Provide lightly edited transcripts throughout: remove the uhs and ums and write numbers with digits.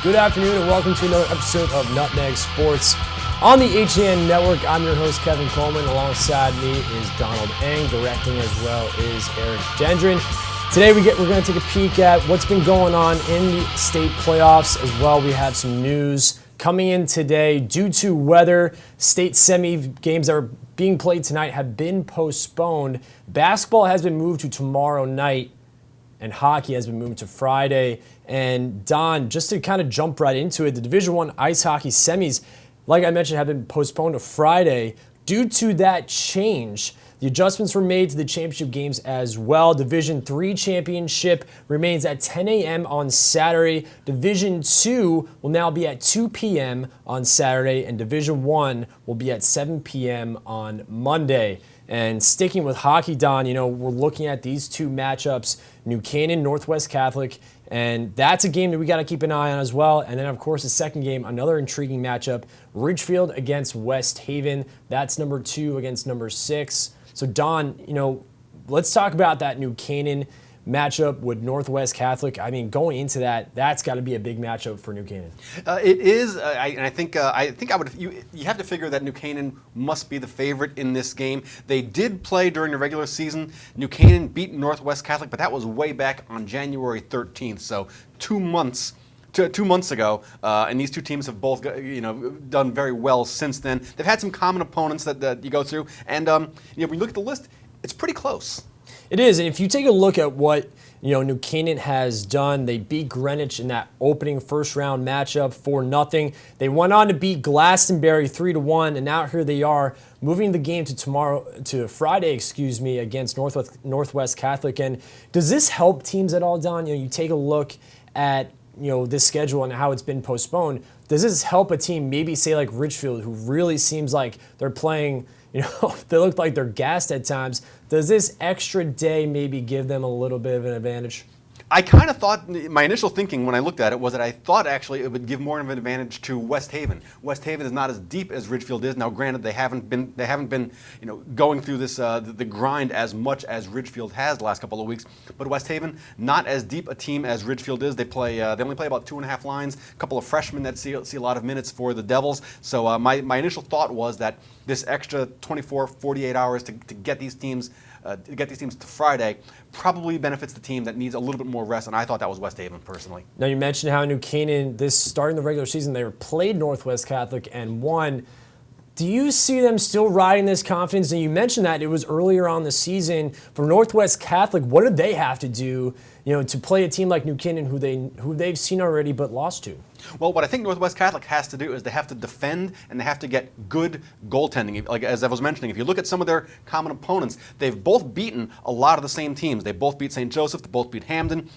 Good afternoon and welcome to another episode of Nutmeg Sports on the HAN Network. I'm your host, Kevin Coleman. Alongside me is Donald Eng. Directing as well is Eric Gendron. Today we're going to take a peek at what's been going on in the state playoffs as well. We have some news coming in today. Due to weather, state semi games that are being played tonight have been postponed. Basketball has been moved to tomorrow night, and hockey has been moved to Friday. And Don, just to kind of jump right into it, the Division I ice hockey semis, like I mentioned, have been postponed to Friday. Due to that change, the adjustments were made to the championship games as well. Division III championship remains at 10 a.m. on Saturday. Division II will now be at 2 p.m. on Saturday, and Division I will be at 7 p.m. on Monday. And sticking with hockey, Don, we're looking at these two matchups, New Canaan, Northwest Catholic, and that's a game that we got to keep an eye on as well. And then, of course, the second game, another intriguing matchup, Ridgefield against West Haven. That's number 2 against number 6. So, Don, let's talk about that New Canaan matchup with Northwest Catholic. I mean, going into that's got to be a big matchup for New Canaan. It is, I think you have to figure that New Canaan must be the favorite in this game. They did play during the regular season. New Canaan beat Northwest Catholic, but that was way back on January 13th, so 2 months. 2 months ago, and these two teams have both, done very well since then. They've had some common opponents that you go through, and when you look at the list, it's pretty close. It is, and if you take a look at what New Canaan has done, they beat Greenwich in that opening first-round matchup 4-0. They went on to beat Glastonbury 3-1, and now here they are moving the game to Friday, against Northwest Catholic. And does this help teams at all, Don? You take a look at this schedule and how it's been postponed. Does this help a team, maybe say like Ridgefield, who really seems like they're playing? They look like they're gassed at times. Does this extra day maybe give them a little bit of an advantage? I kind of thought, my initial thinking when I looked at it was that I thought actually it would give more of an advantage to West Haven. West Haven is not as deep as Ridgefield is. Now, granted, they haven't been going through this the grind as much as Ridgefield has the last couple of weeks. But West Haven, not as deep a team as Ridgefield is. They only play about 2.5 lines. A couple of freshmen that see a lot of minutes for the Devils. So my initial thought was that this extra 24, 48 hours to get these teams. To Friday probably benefits the team that needs a little bit more rest, and I thought that was West Haven personally. Now, you mentioned how New Canaan, starting the regular season, they played Northwest Catholic and won. Do you see them still riding this confidence? And you mentioned that it was earlier on the season. For Northwest Catholic, what did they have to do, to play a team like New Canaan, who they've seen already but lost to? Well, what I think Northwest Catholic has to do is they have to defend and they have to get good goaltending. Like as I was mentioning, if you look at some of their common opponents, they've both beaten a lot of the same teams. They both beat St. Joseph. They both beat Hamden,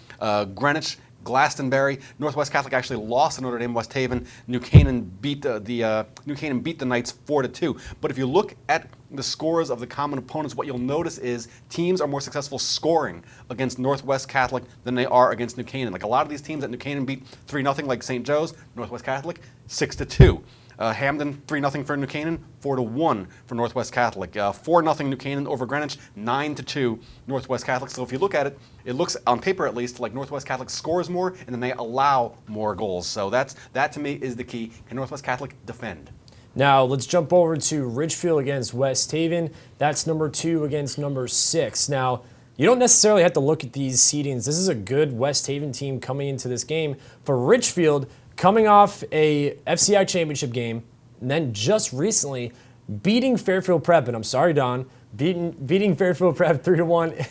Greenwich, Glastonbury. Northwest Catholic actually lost to Notre Dame West Haven. New Canaan beat the Knights 4-2. But if you look at the scores of the common opponents, what you'll notice is teams are more successful scoring against Northwest Catholic than they are against New Canaan. Like a lot of these teams that New Canaan beat 3-0, like St. Joe's, Northwest Catholic 6-2. Hamden 3-0 for New Canaan, 4-1 for Northwest Catholic. 4-0 New Canaan over Greenwich, 9-2 Northwest Catholic. So if you look at it, it looks on paper at least like Northwest Catholic scores more and then they allow more goals. So that to me is the key. Can Northwest Catholic defend? Now let's jump over to Ridgefield against West Haven. That's number 2 against number 6. Now, you don't necessarily have to look at these seedings. This is a good West Haven team coming into this game. For Ridgefield, coming off a FCI championship game, and then just recently beating Fairfield Prep, and I'm sorry, Don, beating Fairfield Prep 3-1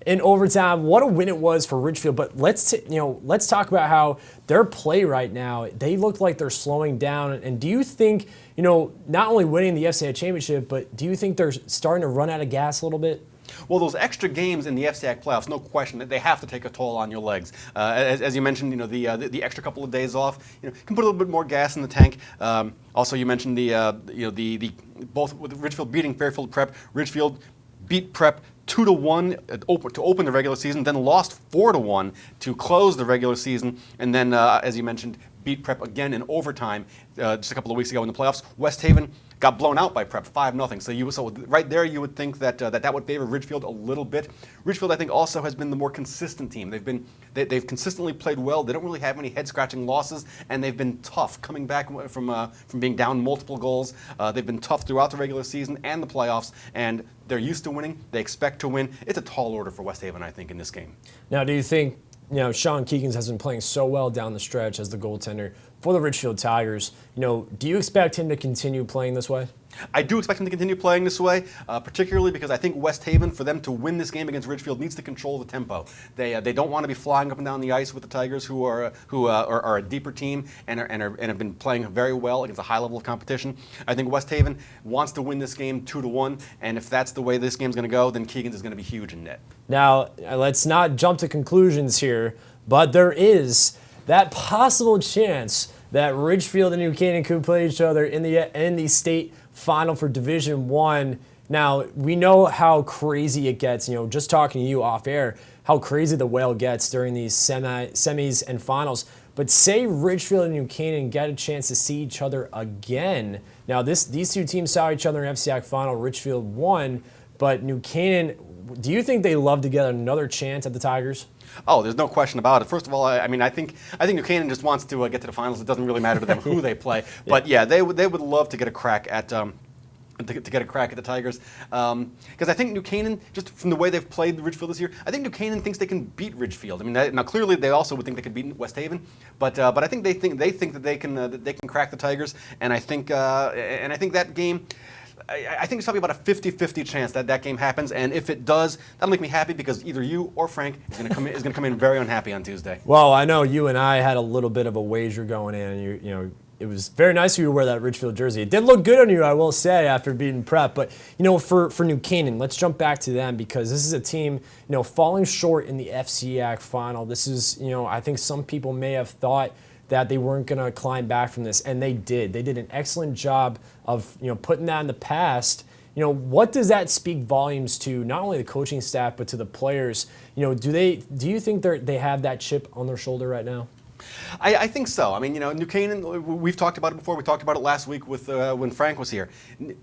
in overtime. What a win it was for Ridgefield. But let's talk about how their play right now. They look like they're slowing down. And do you think, not only winning the FCI championship, but do you think they're starting to run out of gas a little bit? Well, those extra games in the FCI playoffs, no question, that they have to take a toll on your legs. As you mentioned, the extra couple of days off, can put a little bit more gas in the tank. Also, you mentioned the both with Ridgefield beating Fairfield Prep. Ridgefield beat Prep 2-1 to open the regular season, then lost 4-1 to close the regular season, and then, as you mentioned, beat Prep again in overtime just a couple of weeks ago in the playoffs. West Haven got blown out by Prep 5-0. So right there you would think that would favor Ridgefield a little bit. Ridgefield, I think, also has been the more consistent team. They've consistently played well. They don't really have any head-scratching losses, and they've been tough coming back from being down multiple goals. They've been tough throughout the regular season and the playoffs, and they're used to winning. They expect to win. It's a tall order for West Haven, I think, in this game. Now, do you think, Sean Keegans has been playing so well down the stretch as the goaltender for the Ridgefield Tigers? Do you expect him to continue playing this way? I do expect him to continue playing this way, particularly because I think West Haven, for them to win this game against Ridgefield, needs to control the tempo. They don't want to be flying up and down the ice with the Tigers, who are a deeper team and have been playing very well against a high level of competition. I think West Haven wants to win this game 2-1, and if that's the way this game's going to go, then Keegans is going to be huge in net. Now, let's not jump to conclusions here, but there is that possible chance that Ridgefield and New Canaan could play each other in the state final for Division I. Now, we know how crazy it gets, just talking to you off air, how crazy the Whale gets during these semis and finals. But say Ridgefield and New Canaan get a chance to see each other again. Now, these two teams saw each other in FCIAC final. Ridgefield won, but New Canaan, do you think they love to get another chance at the Tigers? Oh, there's no question about it. First of all, I think New Canaan just wants to get to the finals. It doesn't really matter to them who they play. But yeah, they would love to get a crack at to get a crack at the Tigers, because I think New Canaan, just from the way they've played Ridgefield this year, I think New Canaan thinks they can beat Ridgefield. I mean, now clearly they also would think they could beat West Haven, but I think they think that they can crack the Tigers, and I think that game. I think it's probably about a 50-50 chance that game happens, and if it does, that'll make me happy because either you or Frank is going to come in very unhappy on Tuesday. Well, I know you and I had a little bit of a wager going in. It was very nice of you to wear that Ridgefield jersey. It did look good on you, I will say, after beating Prep. But for New Canaan, let's jump back to them because this is a team falling short in the FCIAC final. This is I think some people may have thought that they weren't going to climb back from this, and they did. They did an excellent job of putting that in the past. What does that speak volumes to not only the coaching staff but to the players? Do you think they have that chip on their shoulder right now? I think so. I mean, New Canaan, we've talked about it before. We talked about it last week with when Frank was here.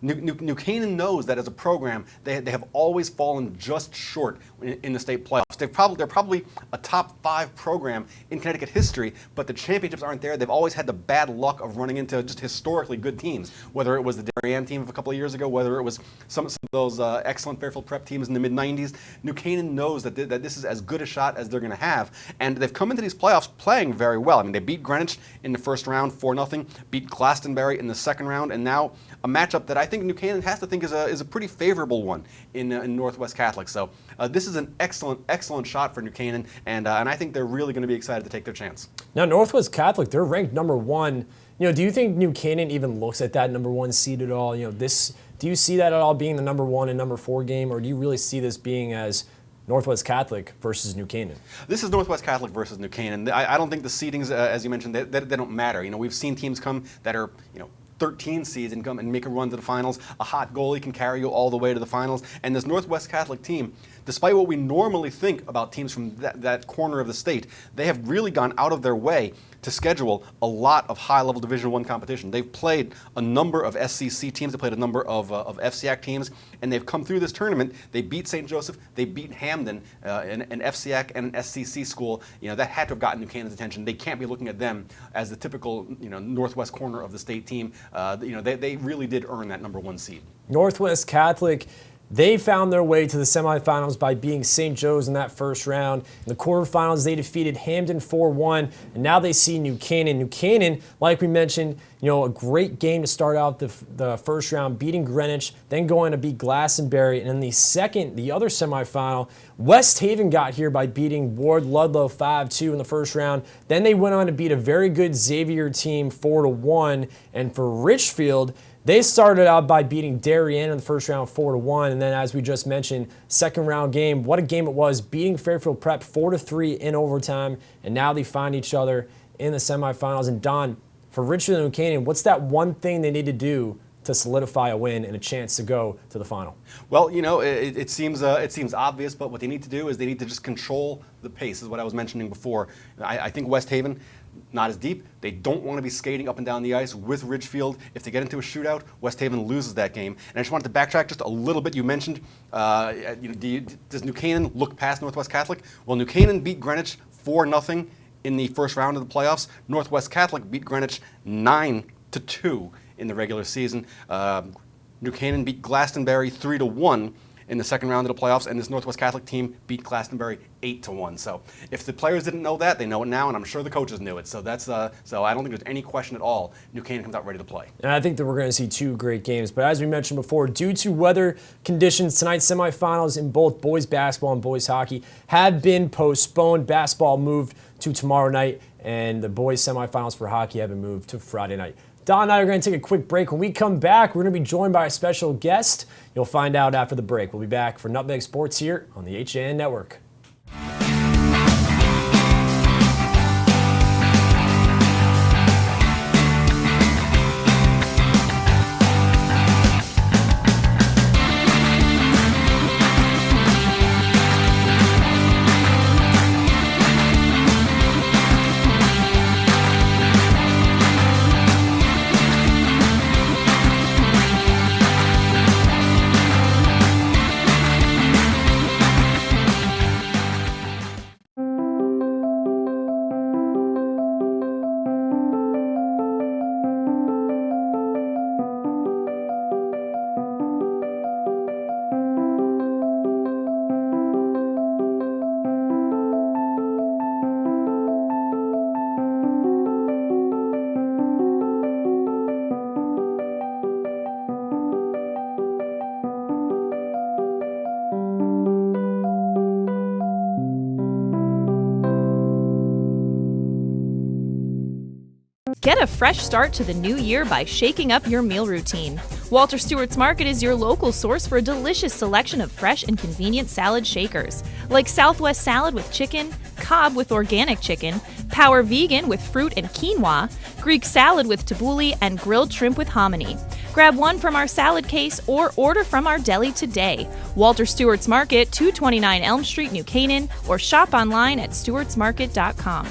New Canaan knows that as a program, they have always fallen just short in the state playoffs. They're probably a top 5 program in Connecticut history, but the championships aren't there. They've always had the bad luck of running into just historically good teams, whether it was the Darien team of a couple of years ago, whether it was some of those excellent Fairfield Prep teams in the mid-'90s. New Canaan knows that this is as good a shot as they're going to have, and they've come into these playoffs playing very well. I mean, they beat Greenwich in the first round 4-0, beat Glastonbury in the second round, and now a matchup that I think New Canaan has to think is a pretty favorable one in Northwest Catholic. So this is an excellent shot for New Canaan, and I think they're really going to be excited to take their chance. Now, Northwest Catholic, they're ranked number 1. Do you think New Canaan even looks at that number 1 seed at all? Do you see that at all being the number 1 and number 4 game, or do you really see this being as Northwest Catholic versus New Canaan? This is Northwest Catholic versus New Canaan. I don't think the seedings, as you mentioned, they don't matter. We've seen teams come that are 13 seeds and come and make a run to the finals. A hot goalie can carry you all the way to the finals. And this Northwest Catholic team, despite what we normally think about teams from that corner of the state, they have really gone out of their way to schedule a lot of high-level Division I competition. They've played a number of SCC teams, they played a number of FCIAC teams, and they've come through this tournament. They beat St. Joseph, they beat Hamden, an FCIAC and an SCC school. That had to have gotten New Canaan's attention. They can't be looking at them as the typical northwest corner of the state team. They really did earn that number 1 seed. Northwest Catholic, they found their way to the semifinals by beating St. Joe's in that first round. In the quarterfinals, they defeated Hamden 4-1, and now they see New Canaan. New Canaan, like we mentioned, a great game to start out the first round, beating Greenwich, then going to beat Glastonbury, and in the other semifinal, West Haven got here by beating Ward Ludlow 5-2 in the first round. Then they went on to beat a very good Xavier team 4-1, and for Richfield, they started out by beating Darien in the first round 4-1, and then as we just mentioned, second round game, what a game it was, beating Fairfield Prep 4-3 in overtime, and now they find each other in the semifinals. And Don, for Richfield and New Canaan, what's that one thing they need to do to solidify a win and a chance to go to the final? Well, it seems obvious, but what they need to do is they need to just control the pace, is what I was mentioning before. I think West Haven, not as deep. They don't want to be skating up and down the ice with Ridgefield. If they get into a shootout, West Haven loses that game. And I just wanted to backtrack just a little bit. You mentioned, does New Canaan look past Northwest Catholic? Well, New Canaan beat Greenwich 4-0 in the first round of the playoffs. Northwest Catholic beat Greenwich 9-2 in the regular season. New Canaan beat Glastonbury 3-1 in the second round of the playoffs, and this Northwest Catholic team beat Glastonbury 8-1. So if the players didn't know that, they know it now, and I'm sure the coaches knew it. So that's so I don't think there's any question at all. New Canaan comes out ready to play. And I think that we're going to see two great games. But as we mentioned before, due to weather conditions, tonight's semifinals in both boys basketball and boys hockey have been postponed. Basketball moved to tomorrow night, and the boys semifinals for hockey have been moved to Friday night. Don and I are going to take a quick break. When we come back, we're going to be joined by a special guest. You'll find out after the break. We'll be back for Nutmeg Sports here on the HAN Network. Get a fresh start to the new year by shaking up your meal routine. Walter Stewart's Market is your local source for a delicious selection of fresh and convenient salad shakers, like Southwest salad with chicken, Cobb with organic chicken, Power Vegan with fruit and quinoa, Greek salad with tabbouleh, and grilled shrimp with hominy. Grab one from our salad case or order from our deli today. Walter Stewart's Market, 229 Elm Street, New Canaan, or shop online at stewartsmarket.com.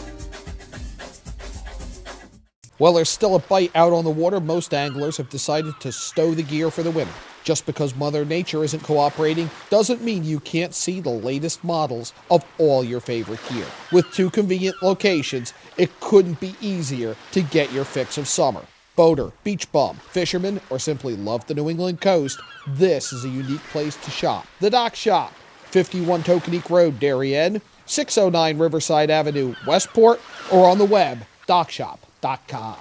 While there's still a bite out on the water, most anglers have decided to stow the gear for the winter. Just because Mother Nature isn't cooperating doesn't mean you can't see the latest models of all your favorite gear. With two convenient locations, it couldn't be easier to get your fix of summer. Boater, beach bum, fisherman, or simply love the New England coast, this is a unique place to shop. The Dock Shop, 51 Tokenique Road, Darien, 609 Riverside Avenue, Westport, or on the web, dockshop.com.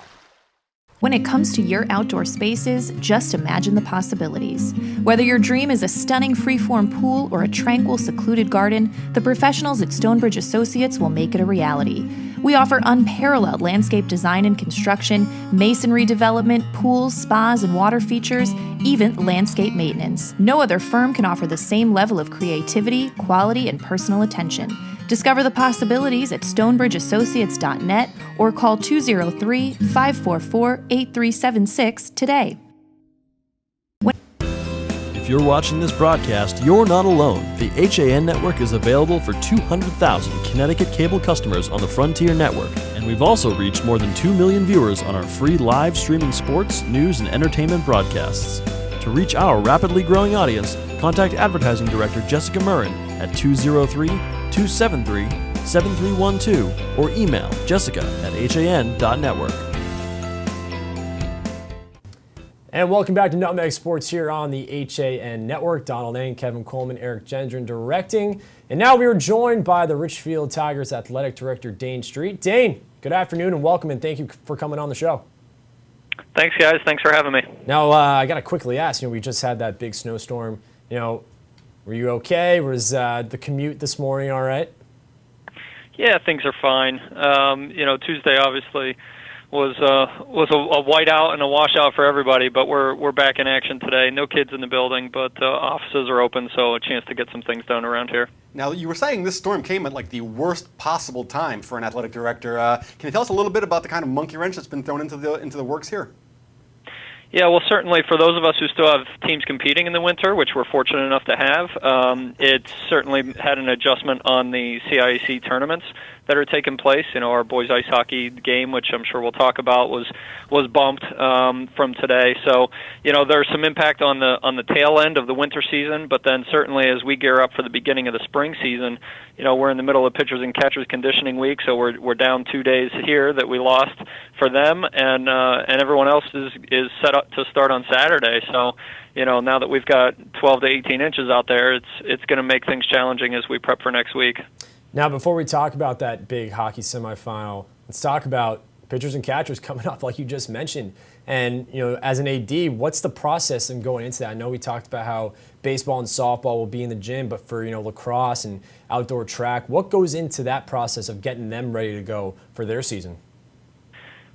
When it comes to your outdoor spaces, just imagine the possibilities. Whether your dream is a stunning freeform pool or a tranquil, secluded garden, the professionals at Stonebridge Associates will make it a reality. We offer unparalleled landscape design and construction, masonry development, pools, spas, and water features, even landscape maintenance. No other firm can offer the same level of creativity, quality, and personal attention. Discover the possibilities at stonebridgeassociates.net or call 203-544-8376 today. If you're watching this broadcast, you're not alone. The HAN Network is available for 200,000 Connecticut cable customers on the Frontier Network, and we've also reached more than 2 million viewers on our free live streaming sports, news, and entertainment broadcasts. To reach our rapidly growing audience, contact Advertising Director Jessica Murrin at 203-273-7312 or email jessica@han.network. And welcome back to Nutmeg Sports here on the HAN Network. Donald Dane, Kevin Coleman, Eric Gendron directing. And now we are joined by the Richfield Tigers Athletic Director, Dane Street. Dane, good afternoon and welcome, and thank you for coming on the show. Thanks, guys. Thanks for having me. Now, I got to quickly ask, we just had that big snowstorm. Were you okay? Was the commute this morning all right? Yeah, things are fine. Tuesday obviously was a whiteout and a washout for everybody, but we're back in action today. No kids in the building, but offices are open, so a chance to get some things done around here. Now, you were saying this storm came at the worst possible time for an athletic director. Can you tell us a little bit about the kind of monkey wrench that's been thrown into the works here? Yeah, well, certainly for those of us who still have teams competing in the winter, which we're fortunate enough to have, it certainly had an adjustment on the CIAC tournaments. that are taking place. Our boys ice hockey game, which I'm sure we'll talk about, was bumped from today. So there's some impact on the tail end of the winter season, but then certainly as we gear up for the beginning of the spring season, we're in the middle of pitchers and catchers conditioning week, so we're down 2 days here that we lost for them, and everyone else is set up to start on Saturday. So now that we've got 12 to 18 inches out there, it's going to make things challenging as we prep for next week. Now, before we talk about that big hockey semifinal, let's talk about pitchers and catchers coming up, like you just mentioned. And, as an AD, what's the process in going into that? I know we talked about how baseball and softball will be in the gym, but for, lacrosse and outdoor track, what goes into that process of getting them ready to go for their season?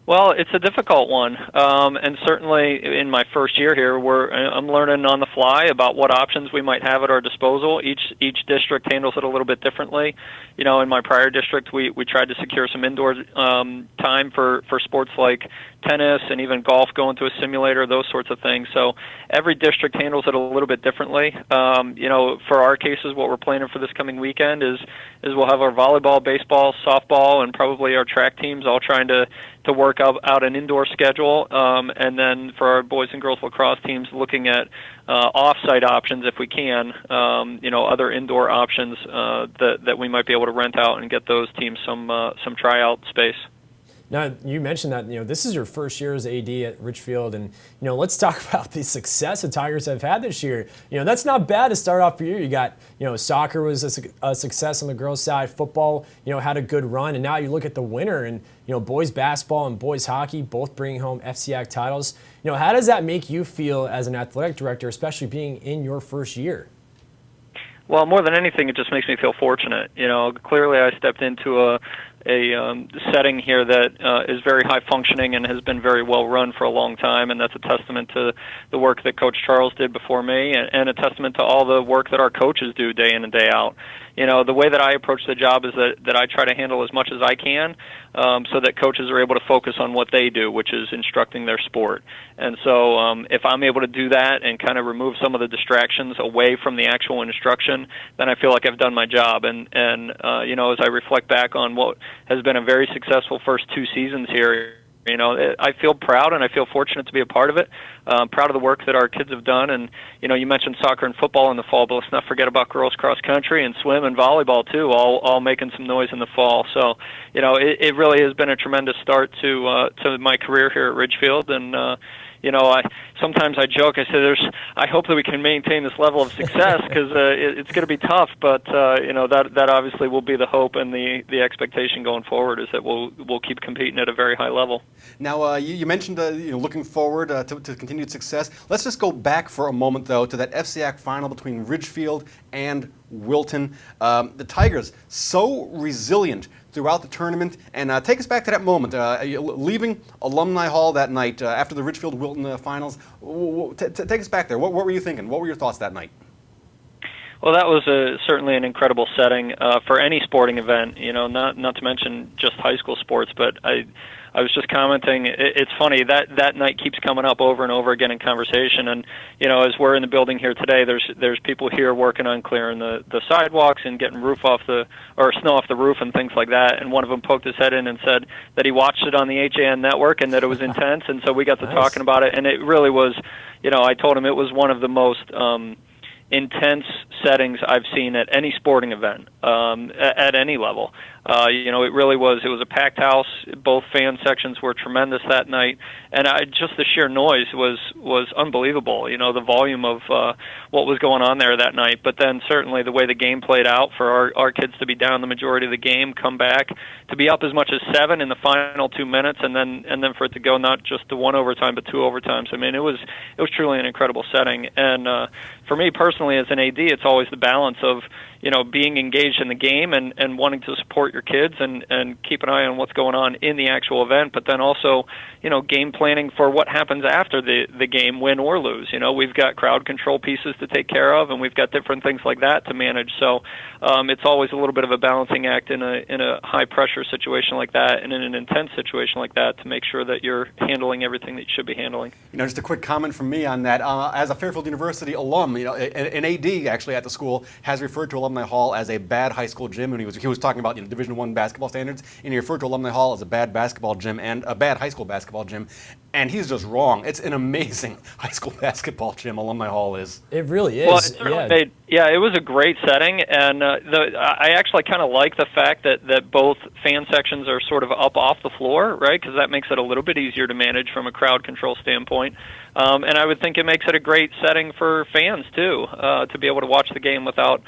Well, it's a difficult one, and certainly in my first year here, I'm learning on the fly about what options we might have at our disposal. Each district handles it a little bit differently. In my prior district, we tried to secure some indoor time for sports like tennis and even golf, going to a simulator, those sorts of things. So every district handles it a little bit differently. For our cases, what we're planning for this coming weekend is we'll have our volleyball, baseball, softball, and probably our track teams all trying to work out an indoor schedule, and then for our boys and girls lacrosse teams looking at off-site options if we can, other indoor options that we might be able to rent out and get those teams some tryout space. Now, you mentioned that, this is your first year as AD at Richfield, and, let's talk about the success the Tigers have had this year. That's not bad to start off your year. You got, soccer was a success on the girls' side. Football, had a good run, and now you look at the winner, and, boys basketball and boys hockey both bringing home FCAC titles. How does that make you feel as an athletic director, especially being in your first year? Well, more than anything, it just makes me feel fortunate. Clearly I stepped into a setting here that is very high functioning and has been very well run for a long time, and that's a testament to the work that Coach Charles did before me, and a testament to all the work that our coaches do day in and day out. The way that I approach the job is that I try to handle as much as I can, so that coaches are able to focus on what they do, which is instructing their sport. And so if I'm able to do that and kind of remove some of the distractions away from the actual instruction, then I feel like I've done my job. And as I reflect back on what has been a very successful first 2 seasons here, I feel proud and I feel fortunate to be a part of it. Proud of the work that our kids have done. And, you mentioned soccer and football in the fall, but let's not forget about girls cross country and swim and volleyball too, all making some noise in the fall. So, it really has been a tremendous start to my career here at Ridgefield. And, sometimes I joke. I say, I hope that we can maintain this level of success because it's going to be tough. But that obviously will be the hope and the expectation going forward is that we'll keep competing at a very high level. Now, you mentioned looking forward to continued success. Let's just go back for a moment though to that FCAC final between Ridgefield and Wilton. The Tigers so resilient throughout the tournament, and take us back to that moment, leaving Alumni Hall that night after the Ridgefield-Wilton finals. Take us back there. What were you thinking? What were your thoughts that night? Well, that was certainly an incredible setting for any sporting event. Not to mention just high school sports, but I was just commenting. It's funny that night keeps coming up over and over again in conversation. And as we're in the building here today, there's people here working on clearing the sidewalks and getting snow off the roof and things like that. And one of them poked his head in and said that he watched it on the HAN network and that it was intense. And so we got to talking about it, and it really was. I told him it was one of the most intense settings I've seen at any sporting event, at any level. It really was. It was a packed house. Both fan sections were tremendous that night, and just the sheer noise was unbelievable. The volume of what was going on there that night. But then certainly the way the game played out for our kids to be down the majority of the game, come back to be up as much as 7 in the final 2 minutes, and then for it to go not just to 1 overtime but 2 overtimes. I mean, it was truly an incredible setting. And for me personally, as an AD, it's always the balance of being engaged in the game and wanting to support your kids and keep an eye on what's going on in the actual event, but then also, game planning for what happens after the game, win or lose. We've got crowd control pieces to take care of, and we've got different things like that to manage. So it's always a little bit of a balancing act in a high-pressure situation like that and in an intense situation like that to make sure that you're handling everything that you should be handling. Just a quick comment from me on that. As a Fairfield University alum, an AD actually at the school has referred to alumni Alumni Hall as a bad high school gym, and he was talking about Division I basketball standards, and he referred to Alumni Hall as a bad basketball gym and a bad high school basketball gym, and he's just wrong. It's an amazing high school basketball gym, Alumni Hall is. It really is. Well, it certainly it was a great setting, and I actually kind of like the fact that both fan sections are sort of up off the floor, right? Because that makes it a little bit easier to manage from a crowd control standpoint. And I would think it makes it a great setting for fans too, to be able to watch the game without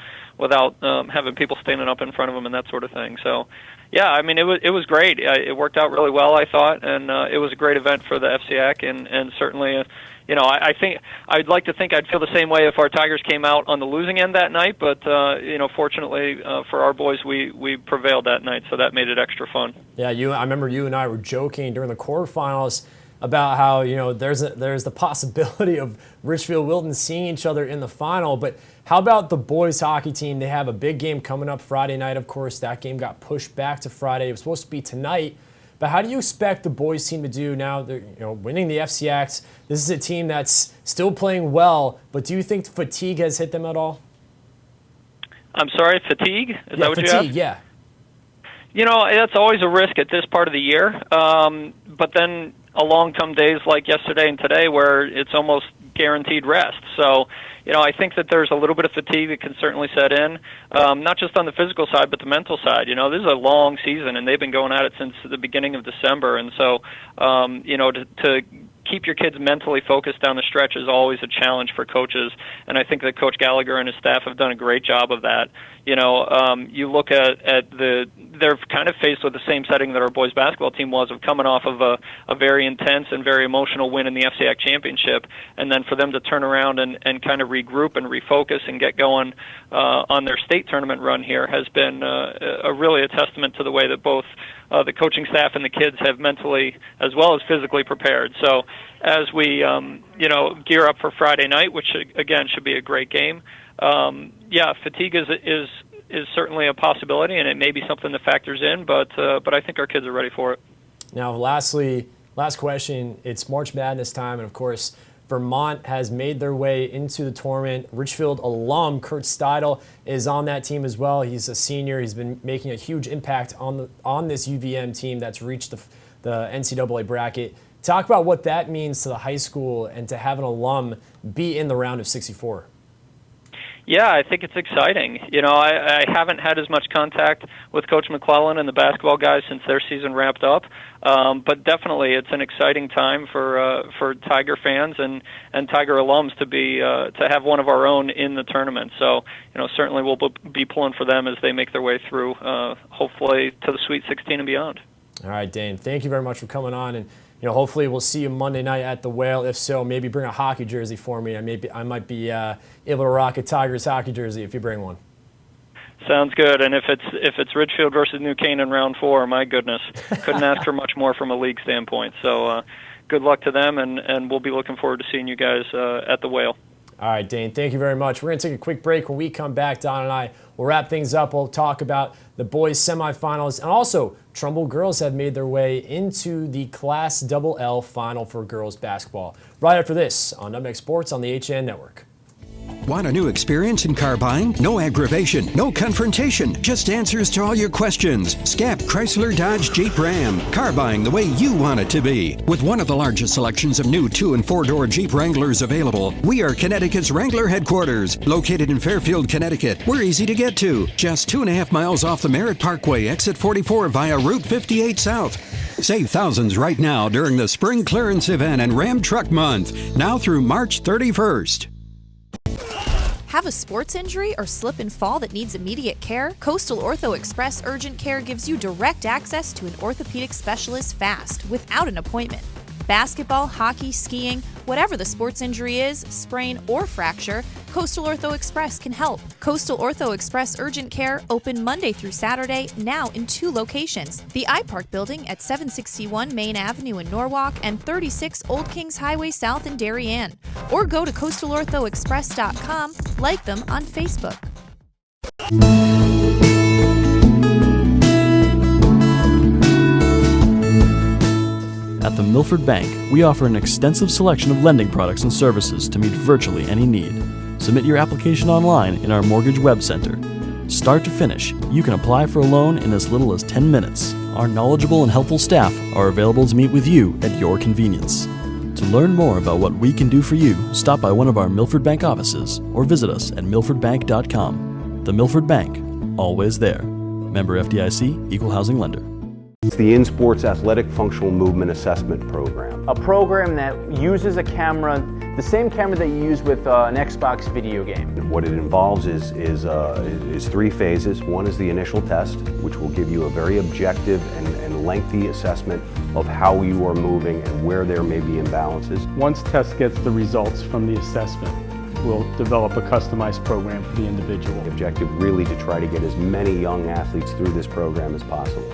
having people standing up in front of them and that sort of thing. So, yeah, I mean, it was great. It worked out really well, I thought, and it was a great event for the FCAC, and certainly, I think I'd like to think I'd feel the same way if our Tigers came out on the losing end that night. But fortunately for our boys, we prevailed that night, so that made it extra fun. Yeah, I remember you and I were joking during the quarterfinals about how there's the possibility of Richfield Wilton seeing each other in the final. But how about the boys hockey team? They have a big game coming up Friday night. Of course, that game got pushed back to Friday. It was supposed to be tonight. But how do you expect the boys team to do now? They're winning the FCX. This is a team that's still playing well. But do you think fatigue has hit them at all? I'm sorry, fatigue? Is that what you asked? Yeah. That's always a risk at this part of the year. But then along come days like yesterday and today where it's almost guaranteed rest. So, I think that there's a little bit of fatigue that can certainly set in, not just on the physical side, but the mental side. This is a long season, and they've been going at it since the beginning of December. And so, to keep your kids mentally focused down the stretch is always a challenge for coaches, and I think that Coach Gallagher and his staff have done a great job of that. You look at they're kind of faced with the same setting that our boys basketball team was, of coming off of a very intense and very emotional win in the FCAC championship, and then for them to turn around and kind of regroup and refocus and get going on their state tournament run here has been really a testament to the way that both the coaching staff and the kids have mentally as well as physically prepared. So as we gear up for Friday night, which again should be a great game, fatigue is certainly a possibility, and it may be something that factors in, but I think our kids are ready for it. Now, last question. It's March Madness time, and of course, Vermont has made their way into the tournament. Richfield alum Kurt Steidel is on that team as well. He's a senior. He's been making a huge impact on this UVM team that's reached the NCAA bracket. Talk about what that means to the high school and to have an alum be in the round of 64. Yeah, I think it's exciting. I haven't had as much contact with Coach McClellan and the basketball guys since their season wrapped up, but definitely it's an exciting time for Tiger fans and Tiger alums to have one of our own in the tournament. So, certainly we'll be pulling for them as they make their way through, hopefully to the Sweet 16 and beyond. All right, Dane, thank you very much for coming on, and hopefully we'll see you Monday night at the Whale. If so, maybe bring a hockey jersey for me. I might be able to rock a Tigers hockey jersey if you bring one. Sounds good. And if it's Richfield versus New Canaan round 4, my goodness, couldn't ask for much more from a league standpoint. So good luck to them, and we'll be looking forward to seeing you guys at the Whale. All right, Dane, thank you very much. We're going to take a quick break. When we come back, Don and I will wrap things up. We'll talk about the boys' semifinals, and also Trumbull girls have made their way into the Class LL final for girls basketball. Right after this on Nutmeg Sports on the HN Network. Want a new experience in car buying? No aggravation, no confrontation, just answers to all your questions. Scap Chrysler Dodge Jeep Ram. Car buying the way you want it to be. With one of the largest selections of new 2- and 4-door Jeep Wranglers available, we are Connecticut's Wrangler headquarters. Located in Fairfield, Connecticut, we're easy to get to. Just 2.5 miles off the Merritt Parkway, exit 44 via Route 58 South. Save thousands right now during the spring clearance event and Ram Truck Month, now through March 31st. Have a sports injury or slip and fall that needs immediate care? Coastal Ortho Express Urgent Care gives you direct access to an orthopedic specialist fast, without an appointment. Basketball, hockey, skiing, whatever the sports injury is, sprain or fracture, Coastal Ortho Express can help. Coastal Ortho Express Urgent Care open Monday through Saturday, now in 2 locations. The iPark building at 761 Main Avenue in Norwalk and 36 Old Kings Highway South in Darien. Or go to coastalorthoexpress.com, like them on Facebook. At the Milford Bank, we offer an extensive selection of lending products and services to meet virtually any need. Submit your application online in our Mortgage Web Center. Start to finish, you can apply for a loan in as little as 10 minutes. Our knowledgeable and helpful staff are available to meet with you at your convenience. To learn more about what we can do for you, stop by one of our Milford Bank offices or visit us at milfordbank.com. The Milford Bank, always there. Member FDIC, Equal Housing Lender. It's the In-Sports Athletic Functional Movement Assessment Program. A program that uses a camera, the same camera that you use with an Xbox video game. What it involves is 3 phases. One is the initial test, which will give you a very objective and lengthy assessment of how you are moving and where there may be imbalances. Once test gets the results from the assessment, we'll develop a customized program for the individual. The objective really to try to get as many young athletes through this program as possible.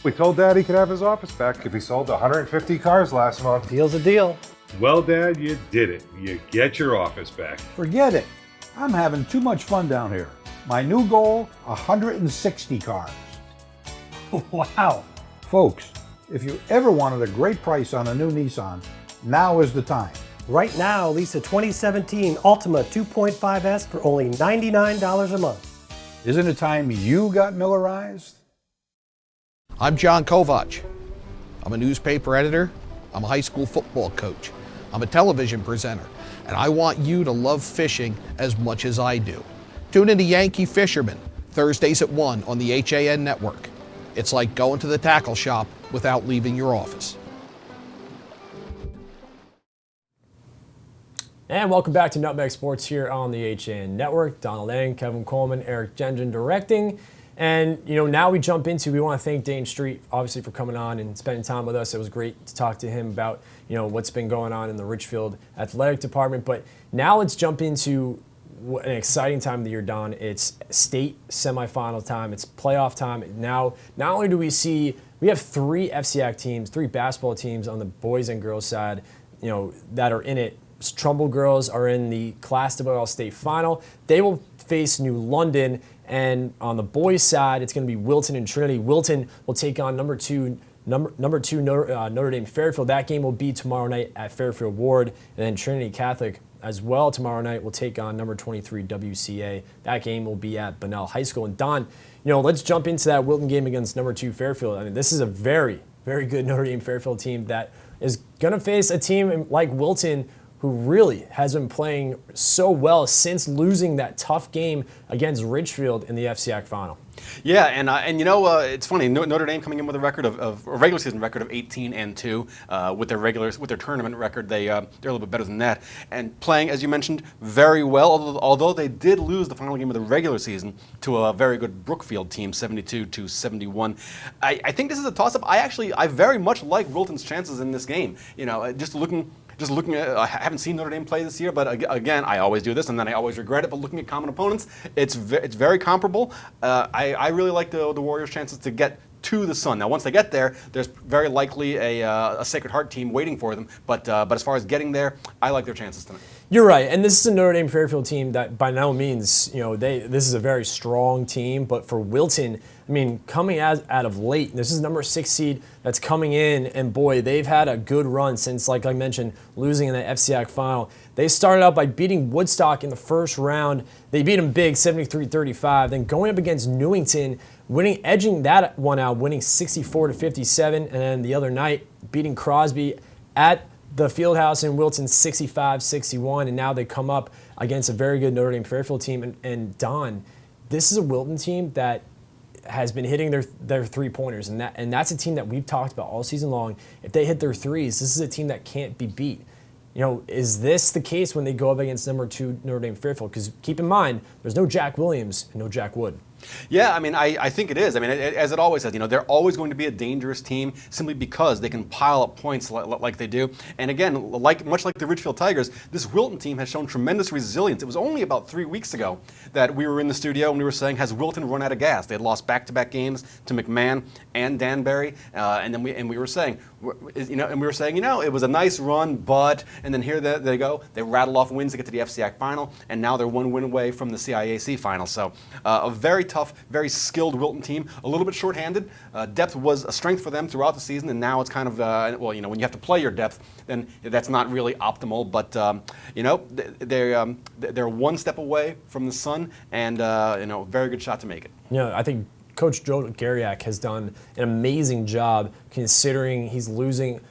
We told Dad he could have his office back if he sold 150 cars last month. Deal's a deal. Well, Dad, you did it. You get your office back. Forget it. I'm having too much fun down here. My new goal, 160 cars. Wow. Folks, if you ever wanted a great price on a new Nissan, now is the time. Right now, lease a 2017 Altima 2.5S for only $99 a month. Isn't it time you got Millerized? I'm John Kovach. I'm a newspaper editor. I'm a high school football coach. I'm a television presenter. And I want you to love fishing as much as I do. Tune in to Yankee Fisherman, Thursdays at 1 on the HAN network. It's like going to the tackle shop without leaving your office. And welcome back to Nutmeg Sports here on the HAN network. Donald Eng, Kevin Coleman, Eric Gendron directing. And, now we jump into, we want to thank Dane Street, obviously, for coming on and spending time with us. It was great to talk to him about, what's been going on in the Richfield athletic department. But now let's jump into an exciting time of the year, Don. It's state semifinal time. It's playoff time. Now, not only do we have 3 FCAC teams, 3 basketball teams on the boys and girls side, that are in it. Trumbull girls are in the Class WL state final. They will face New London. And on the boys' side, it's going to be Wilton and Trinity. Wilton will take on number two Notre Dame Fairfield. That game will be tomorrow night at Fairfield Ward. And then Trinity Catholic as well tomorrow night will take on number 23 WCA. That game will be at Bunnell High School. And Don, let's jump into that Wilton game against number 2 Fairfield. I mean, this is a very, very good Notre Dame Fairfield team that is going to face a team like Wilton, who really has been playing so well since losing that tough game against Ridgefield in the FCAC final. Yeah, and it's funny. Notre Dame coming in with a record a regular season record of 18-2 with their tournament record. They're a little bit better than that, and playing, as you mentioned, very well. Although they did lose the final game of the regular season to a very good Brookfield team, 72-71. I think this is a toss-up. I very much like Wilton's chances in this game. Just looking at, I haven't seen Notre Dame play this year, but again, I always do this, and then I always regret it. But looking at common opponents, it's very comparable. I really like the Warriors' chances to get to the Sun. Now, once they get there, there's very likely a Sacred Heart team waiting for them. But as far as getting there, I like their chances tonight. You're right, and this is a Notre Dame Fairfield team that by no means, this is a very strong team. But for Wilton, I mean, coming out of late, this is number 6 seed that's coming in, and boy, they've had a good run since, like I mentioned, losing in the FCAC final. They started out by beating Woodstock in the first round. They beat them big, 73-35. Then going up against Newington, edging that one out, winning 64-57, and then the other night beating Crosby at the Fieldhouse in Wilton 65-61, and now they come up against a very good Notre Dame Fairfield team. And Don, this is a Wilton team that has been hitting their three-pointers, and that's a team that we've talked about all season long. If they hit their threes, this is a team that can't be beat. Is this the case when they go up against number 2 Notre Dame Fairfield? Because keep in mind, there's no Jack Williams and no Jack Wood. Yeah, I mean, I think it is. I mean, as it always says, they're always going to be a dangerous team simply because they can pile up points like they do. And again, much like the Ridgefield Tigers, this Wilton team has shown tremendous resilience. It was only about 3 weeks ago that we were in the studio and we were saying, has Wilton run out of gas? They had lost back-to-back games to McMahon and Danbury, and we were saying, it was a nice run, but, and then here they go. They rattle off wins to get to the FCAC final, and now they're 1 win away from the CIAC final. So a very tough, very skilled Wilton team, a little bit shorthanded. Depth was a strength for them throughout the season, and now it's kind of, well, when you have to play your depth, then that's not really optimal. But, they're one step away from the Sun, and, very good shot to make it. I think Coach Joe Garriak has done an amazing job considering he's losing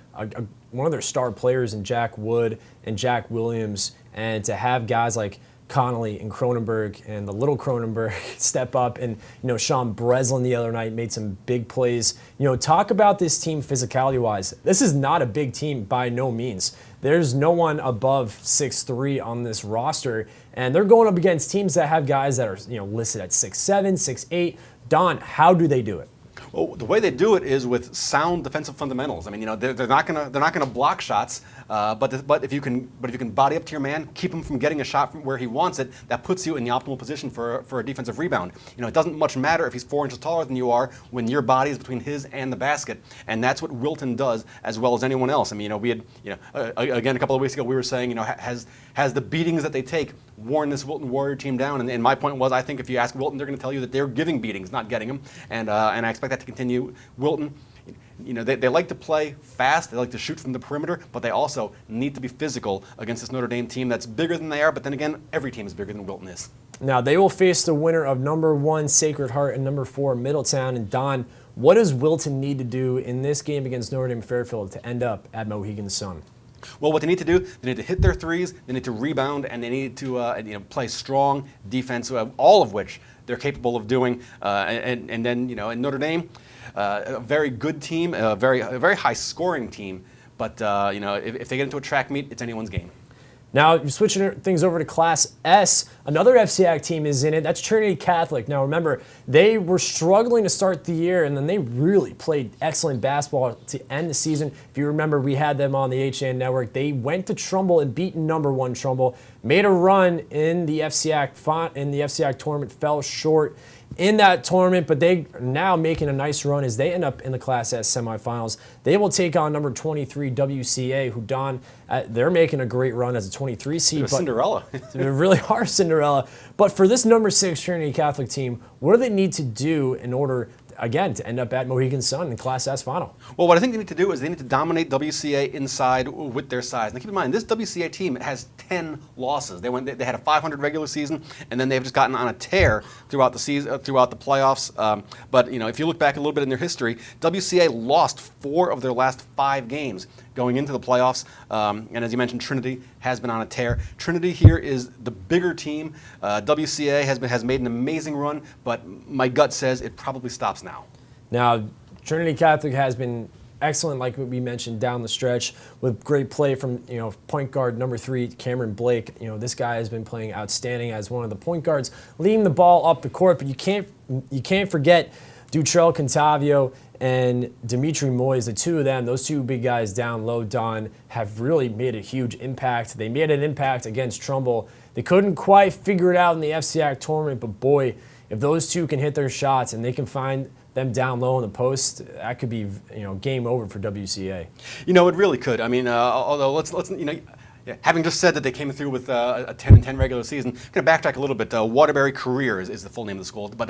one of their star players in Jack Wood and Jack Williams, and to have guys like Connolly and Cronenberg and the little Cronenberg step up, and Sean Breslin the other night made some big plays. Talk about this team physicality-wise. This is not a big team by no means. There's no one above 6'3" on this roster, and they're going up against teams that have guys that are listed at 6'7", 6'8". Don, how do they do it? Well, the way they do it is with sound defensive fundamentals. I mean, they're not gonna block shots, but if you can body up to your man, keep him from getting a shot from where he wants it, that puts you in the optimal position for a defensive rebound. It doesn't much matter if he's 4 inches taller than you are when your body is between his and the basket, and that's what Wilton does as well as anyone else. I mean, we had again a couple of weeks ago we were saying has the beatings that they take worn this Wilton Warrior team down, and my point was I think if you ask Wilton, they're going to tell you that they're giving beatings, not getting them, and I expect that to continue. Wilton, they like to play fast, they like to shoot from the perimeter, but they also need to be physical against this Notre Dame team that's bigger than they are, but then again, every team is bigger than Wilton is. Now, they will face the winner of number 1 Sacred Heart and number 4 Middletown. And Don, what does Wilton need to do in this game against Notre Dame Fairfield to end up at Mohegan Sun? Well, what they need to do, they need to hit their threes, they need to rebound, and they need to play strong defense, all of which they're capable of doing. And then, in Notre Dame, a very good team, a very high-scoring team. But if they get into a track meet, it's anyone's game. Now, switching things over to Class S, another FCAC team is in it. That's Trinity Catholic. Now, remember, they were struggling to start the year, and then they really played excellent basketball to end the season. If you remember, we had them on the HAN Network. They went to Trumbull and beat number 1 Trumbull, made a run in the FCAC tournament, fell short in that tournament, but they are now making a nice run as they end up in the Class S semifinals. They will take on number 23 WCA, who, Don, they're making a great run as a 23 seed. Cinderella. They really are Cinderella. But for this number 6 Trinity Catholic team, what do they need to do in order, again, to end up at Mohegan Sun in the Class S final? Well, what I think they need to do is they need to dominate WCA inside with their size. Now, keep in mind, this WCA team has 10 losses. They had a 500 regular season, and then they've just gotten on a tear throughout the season, throughout the playoffs. But if you look back a little bit in their history, WCA lost 4 of their last 5 games going into the playoffs. And as you mentioned, Trinity has been on a tear. Trinity here is the bigger team. WCA has made an amazing run, but my gut says it probably stops now. Now, Trinity Catholic has been excellent, like we mentioned, down the stretch with great play from point guard number 3 Cameron Blake. This guy has been playing outstanding as one of the point guards, leading the ball up the court. But you can't forget Dutrell Contavio and Dimitri Moyes, the two of them, those two big guys down low, Don, have really made a huge impact. They made an impact against Trumbull. They couldn't quite figure it out in the FCAC tournament, but boy, if those two can hit their shots and they can find them down low in the post, that could be game over for WCA. It really could. I mean, although let's having just said that they came through with a 10-10 regular season, I'm going to backtrack a little bit. Waterbury Career is the full name of the school. But,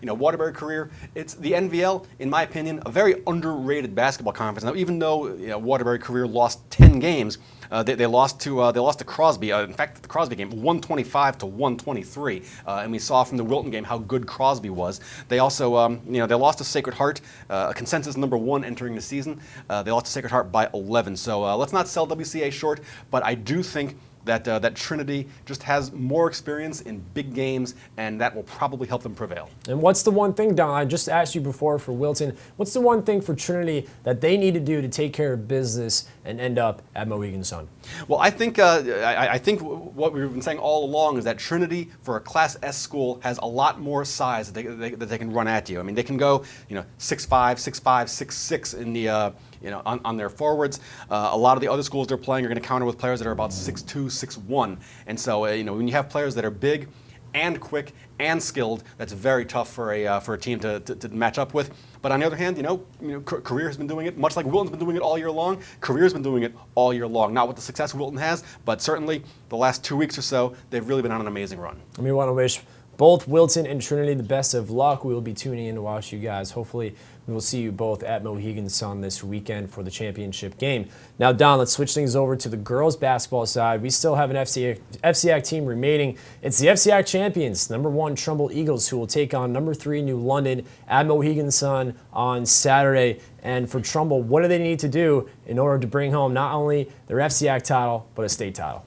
Waterbury Career, it's the NVL, in my opinion, a very underrated basketball conference. Now, even though Waterbury Career lost 10 games, they lost to Crosby. In fact, the Crosby game, 125-123. And we saw from the Wilton game how good Crosby was. They also, they lost to Sacred Heart, a consensus number 1 entering the season. They lost to Sacred Heart by 11. So let's not sell WCA short, but I do think that Trinity just has more experience in big games, and that will probably help them prevail. And what's the one thing, Don, I just asked you before for Wilton, what's the one thing for Trinity that they need to do to take care of business and end up at Mohegan Sun? Well, I think what we've been saying all along is that Trinity, for a Class S school, has a lot more size that they can run at you. I mean, they can go 6'5", 6'5", 6'6" in the on their forwards. A lot of the other schools they're playing are going to counter with players that are about 6'2", 6'1", and so when you have players that are big and quick and skilled, that's very tough for a team to match up with. But on the other hand, Career has been doing it, much like Wilton's been doing it all year long. Career's been doing it all year long. Not with the success Wilton has, but certainly the last 2 weeks or so, they've really been on an amazing run. We want to wish both Wilton and Trinity the best of luck. We will be tuning in to watch you guys. Hopefully, we will see you both at Mohegan Sun this weekend for the championship game. Now, Don, let's switch things over to the girls basketball side. We still have an FCIAC team remaining. It's the FCIAC champions, #1 Trumbull Eagles, who will take on #3 New London at Mohegan Sun on Saturday. And for Trumbull, what do they need to do in order to bring home not only their FCIAC title, but a state title?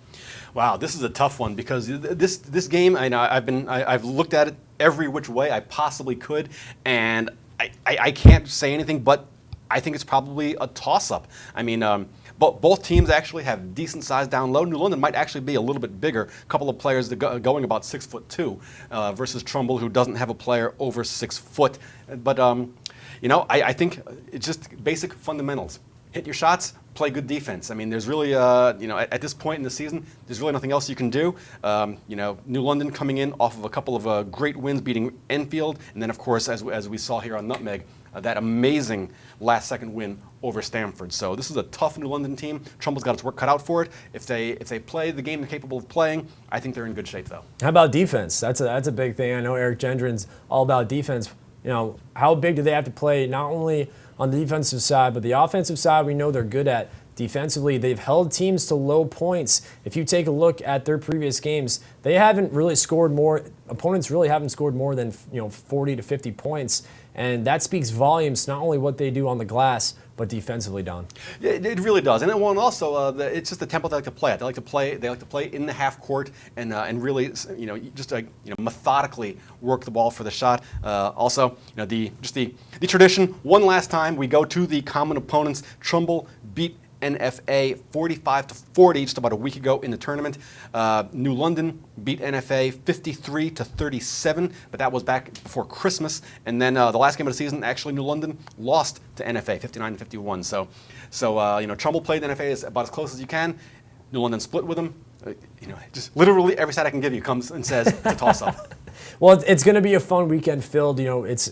Wow, this is a tough one because this game, I've looked at it every which way I possibly could, and I can't say anything, but I think it's probably a toss-up. I mean, but both teams actually have decent size down low. New London might actually be a little bit bigger, a couple of players going about 6'2", versus Trumbull, who doesn't have a player over 6 foot. But I think it's just basic fundamentals. Hit your shots, play good defense. I mean, there's really, at this point in the season, there's really nothing else you can do. New London coming in off of a couple of great wins, beating Enfield, and then, of course, as we saw here on Nutmeg, that amazing last-second win over Stamford. So this is a tough New London team. Trumbull's got its work cut out for it. If they play the game they're capable of playing, I think they're in good shape, though. How about defense? That's a big thing. I know Eric Gendron's all about defense. How big do they have to play, not only on the defensive side, but the offensive side we know they're good at. Defensively, they've held teams to low points. If you take a look at their previous games, they haven't really scored more. Opponents really haven't scored more than 40 to 50 points, and that speaks volumes. Not only what they do on the glass, but defensively, Don. Yeah, it really does, and also it's just the tempo they like to play at. They like to play in the half court and really just methodically work the ball for the shot. Also, the tradition. One last time, we go to the common opponents. Trumbull beat NFA 45-40 just about a week ago in the tournament. New London beat NFA 53-37, but that was back before Christmas. And then the last game of the season, actually, New London lost to NFA 59-51. So Trumbull played NFA about as close as you can. New London split with them. Just literally every side I can give you comes and says it's a toss-up. Well, it's going to be a fun weekend filled. It's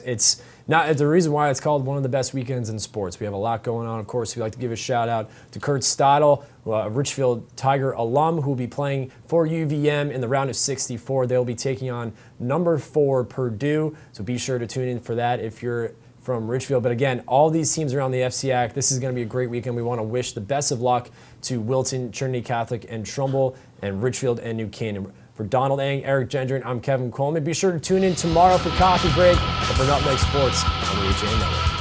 the reason why it's called one of the best weekends in sports. We have a lot going on. Of course, we'd like to give a shout out to Kurt Stottle, a Richfield Tiger alum who will be playing for UVM in the round of 64. They'll be taking on #4 Purdue. So be sure to tune in for that if you're from Richfield. But again, all these teams around the FCIAC, this is going to be a great weekend. We want to wish the best of luck to Wilton, Trinity Catholic, and Trumbull, and Richfield and New Canaan. For Donald Eng, Eric Gendron, I'm Kevin Coleman. Be sure to tune in tomorrow for Coffee Break and for Nutmeg Sports on the HA Network.